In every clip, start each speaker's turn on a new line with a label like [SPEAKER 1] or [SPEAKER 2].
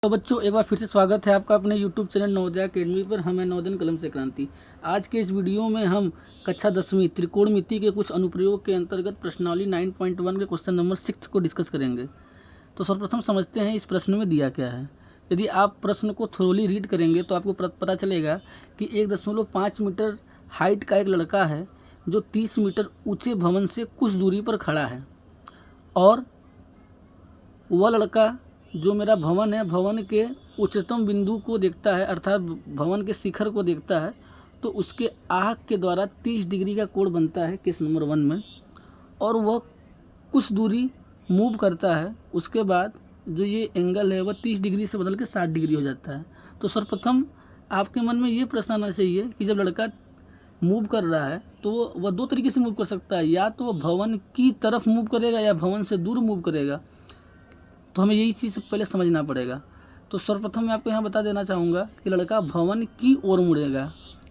[SPEAKER 1] तो बच्चों एक बार फिर से स्वागत है आपका अपने YouTube चैनल नवोदय अकेडमी पर। हमें नवोदय कलम से क्रांति। आज के इस वीडियो में हम कक्षा 10वीं त्रिकोणमिति के कुछ अनुप्रयोग के अंतर्गत प्रश्नावली 9.1 के क्वेश्चन नंबर 6 को डिस्कस करेंगे। तो सर्वप्रथम समझते हैं इस प्रश्न में दिया क्या है। यदि आप प्रश्न को थोरोली रीड करेंगे तो आपको पता चलेगा कि 1.5 मीटर हाइट का एक लड़का है जो 30 मीटर ऊँचे भवन से कुछ दूरी पर खड़ा है, और वह लड़का जो मेरा भवन है, भवन के उच्चतम बिंदु को देखता है, अर्थात भवन के शिखर को देखता है, तो उसके आँख के द्वारा 30 डिग्री का कोण बनता है केस नंबर 1 में, और वह कुछ दूरी मूव करता है। उसके बाद जो ये एंगल है वह 30 डिग्री से बदल के 60 डिग्री हो जाता है। तो सर्वप्रथम आपके मन में ये प्रश्न आना चाहिए कि जब लड़का मूव कर रहा है तो वह 2 तरीके से मूव कर सकता है, या तो वह भवन की तरफ मूव करेगा या भवन से दूर मूव करेगा। तो हमें यही चीज़ पहले समझना पड़ेगा। तो सर्वप्रथम मैं आपको यहाँ बता देना चाहूँगा कि लड़का भवन की ओर मुड़ेगा।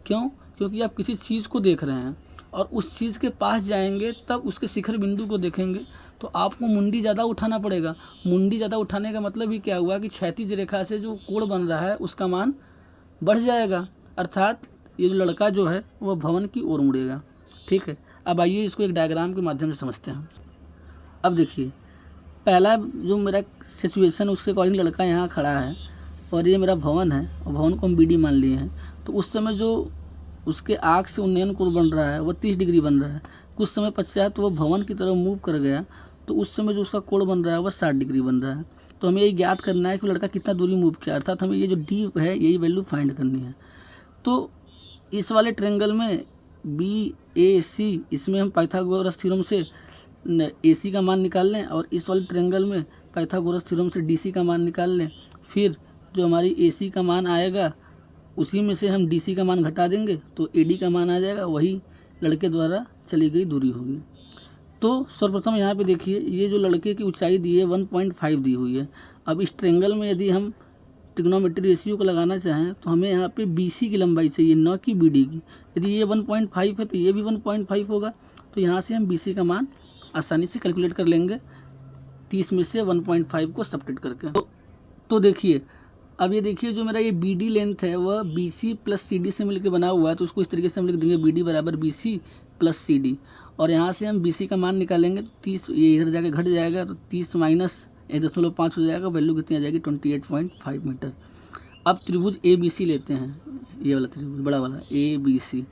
[SPEAKER 1] क्यों? क्योंकि आप किसी चीज़ को देख रहे हैं और उस चीज़ के पास जाएंगे, तब उसके शिखर बिंदु को देखेंगे तो आपको मुंडी ज़्यादा उठाना पड़ेगा। मुंडी ज़्यादा उठाने का मतलब ही क्या हुआ कि क्षैतिज रेखा से जो कोण बन रहा है उसका मान बढ़ जाएगा, अर्थात ये जो लड़का जो है वह भवन की ओर मुड़ेगा। ठीक है, अब आइए इसको एक डायग्राम के माध्यम से समझते हैं। अब देखिए, पहला जो मेरा सिचुएशन उसके अकॉर्डिंग लड़का यहाँ खड़ा है और ये मेरा भवन है, और भवन को हम BD मान लिए हैं। तो उस समय जो उसके आँख से उन्नयन कोण बन रहा है वह 30 डिग्री बन रहा है। कुछ समय पश्चात वह भवन की तरफ मूव कर गया, तो उस समय जो उसका कोण बन रहा है वह 60 डिग्री बन रहा है। तो हमें ये ज्ञात करना है कि लड़का कितना दूरी मूव किया, अर्थात हमें ये जो D है यही वैल्यू फाइंड करनी है। तो इस वाले ट्रेंगल में BAC, इसमें हम पाइथागोरस थ्योरम से AC का मान निकाल लें, और इस वाले ट्रायंगल में पाइथागोरस थ्योरम से DC का मान निकाल लें। फिर जो हमारी AC का मान आएगा उसी में से हम DC का मान घटा देंगे तो AD का मान आ जाएगा, वही लड़के द्वारा चली गई दूरी होगी। तो सर्वप्रथम यहाँ पे देखिए, ये जो लड़के की ऊंचाई दी है 1.5 दी हुई है। अब इस ट्रायंगल में यदि हम ट्रिग्नोमेट्री रेशियो को लगाना चाहें तो हमें यहाँ पे BC की लंबाई चाहिए, न कि BD की। यदि ये 1.5 है तो ये भी 1.5 होगा, तो यहाँ से हम BC का मान आसानी से कैलकुलेट कर लेंगे 30 में से 1.5 को सब्ट्रैक्ट करके। तो देखिए, अब ये देखिए जो मेरा ये BD लेंथ है वह BC प्लस CD से मिलकर बना हुआ है, तो उसको इस तरीके से हम लिख देंगे BD बराबर BC प्लस CD, और यहाँ से हम BC का मान निकालेंगे 30, ये इधर जाके घट जाएगा तो 30 माइनस 1.5 हो जाएगा, वैल्यू कितनी आ जाएगी 28.5 मीटर। अब त्रिभुज ABC लेते हैं, ये वाला त्रिभुज बड़ा वाला ABC।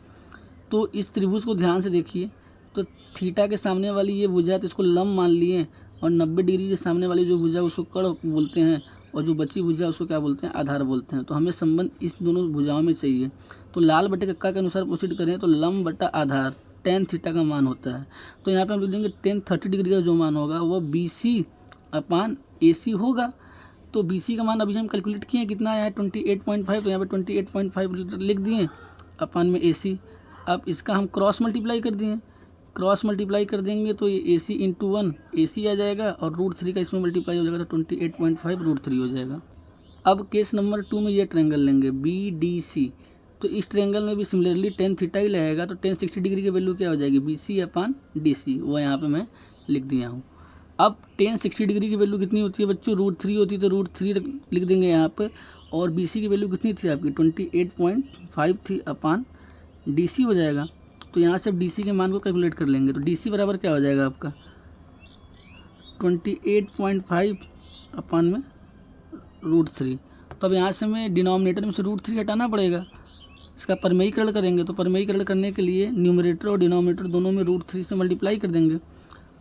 [SPEAKER 1] तो इस त्रिभुज को ध्यान से देखिए, तो थीटा के सामने वाली ये भुजा है तो इसको लंब मान लिए, और 90 डिग्री के सामने वाली जो भुजा उसको कर्ण बोलते हैं, और जो बची भुजा उसको क्या बोलते हैं, आधार बोलते हैं। तो हमें संबंध इस दोनों भुजाओं में चाहिए। तो लाल बटे कक्का के अनुसार प्रोसीड करें तो लंब बटा आधार tan थीटा का मान होता है। तो यहाँ पे हम लिख देंगे tan 30 डिग्री का जो मान होगा वह BC अपान AC होगा। तो BC का मान अभी हम कैलकुलेट किए कितना आया है 28.5, तो यहाँ पे 28.5 लिख दिए अपान में AC। अब इसका हम क्रॉस मल्टीप्लाई कर दिए, क्रॉस मल्टीप्लाई कर देंगे तो ये AC इंटू 1 AC आ जाएगा, और √3 का इसमें मल्टीप्लाई हो जाएगा तो 28.5 √3 हो जाएगा। अब केस नंबर 2 में ये ट्रायंगल लेंगे BDC। तो इस ट्रायंगल में भी सिमिलरली tan थीटा ही लगेगा, तो tan 60 डिग्री की वैल्यू क्या हो जाएगी BC अपान DC, वो यहाँ पे मैं लिख दिया हूँ। अब tan 60 डिग्री की वैल्यू कितनी होती है बच्चों, √3 होती है, तो √3 लिख देंगे यहाँ पे, और BC की वैल्यू कितनी थी आपकी 28.5 थी अपान DC हो जाएगा। तो यहाँ से अब DC के मान को कैलकुलेट कर लेंगे, तो DC बराबर क्या हो जाएगा आपका 28.5 अपान में √3। तो अब यहाँ से हमें डिनोमिनेटर में से √3 हटाना पड़ेगा, इसका परमेयीकरण करेंगे। तो परमेयीकरण करने के लिए न्यूमरेटर और डिनोमिनेटर दोनों में √3 से मल्टीप्लाई कर देंगे।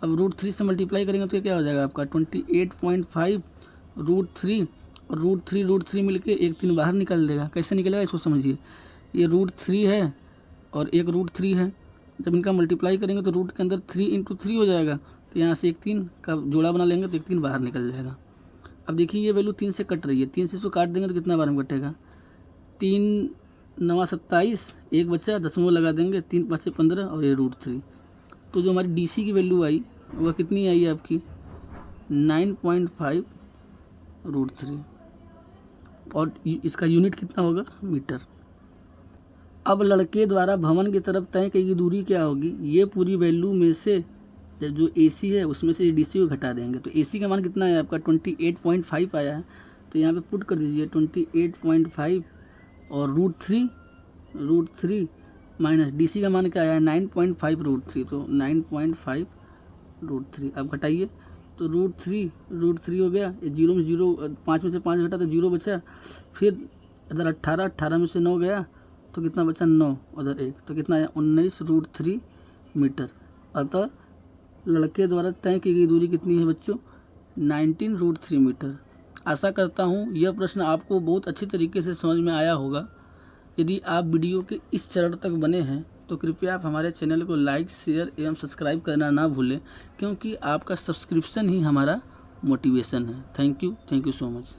[SPEAKER 1] अब √3 से मल्टीप्लाई करेंगे तो ये क्या हो जाएगा आपका 28.5 √3, और √3 मिलके 1 3 बाहर निकल देगा। कैसे निकलेगा इसको समझिए, ये √3 है और एक √3 है, जब इनका मल्टीप्लाई करेंगे तो रूट के अंदर 3 × 3 हो जाएगा, तो यहाँ से 1 3 का जोड़ा बना लेंगे तो 1 3 बाहर निकल जाएगा। अब देखिए ये वैल्यू 3 से कट रही है, 3 से इसको काट देंगे तो कितना बार में कटेगा, 3 9 27, एक बच्चा दशमलव लगा देंगे, 3 5 15, और ये √3। तो जो हमारी DC की वैल्यू आई वह कितनी आई है आपकी 9.5 √3, और इसका यूनिट कितना होगा मीटर। अब लड़के द्वारा भवन की तरफ तय की दूरी क्या होगी, ये पूरी वैल्यू में से जो AC है उसमें से DC को घटा देंगे। तो AC का मान कितना है आपका 28.5 आया है, तो यहाँ पे पुट कर दीजिए 28.5 और रूट थ्री माइनस DC का मान क्या आया है 9.5 रूट थ्री, तो 9.5 रूट थ्री। अब घटाइए तो रूट थ्री हो गया, ये जीरो में जीरो, 5 में से 5 घटा तो 0 बचा। फिर इधर 18 में से 9 गया तो कितना बचा 9, उधर 1, तो कितना आया 19√3 मीटर। अतः लड़के द्वारा तय की गई दूरी कितनी है बच्चों 19√3 मीटर। आशा करता हूँ यह प्रश्न आपको बहुत अच्छी तरीके से समझ में आया होगा। यदि आप वीडियो के इस चरण तक बने हैं तो कृपया आप हमारे चैनल को लाइक, शेयर एवं सब्सक्राइब करना ना भूलें, क्योंकि आपका सब्सक्रिप्शन ही हमारा मोटिवेशन है। Thank you so much.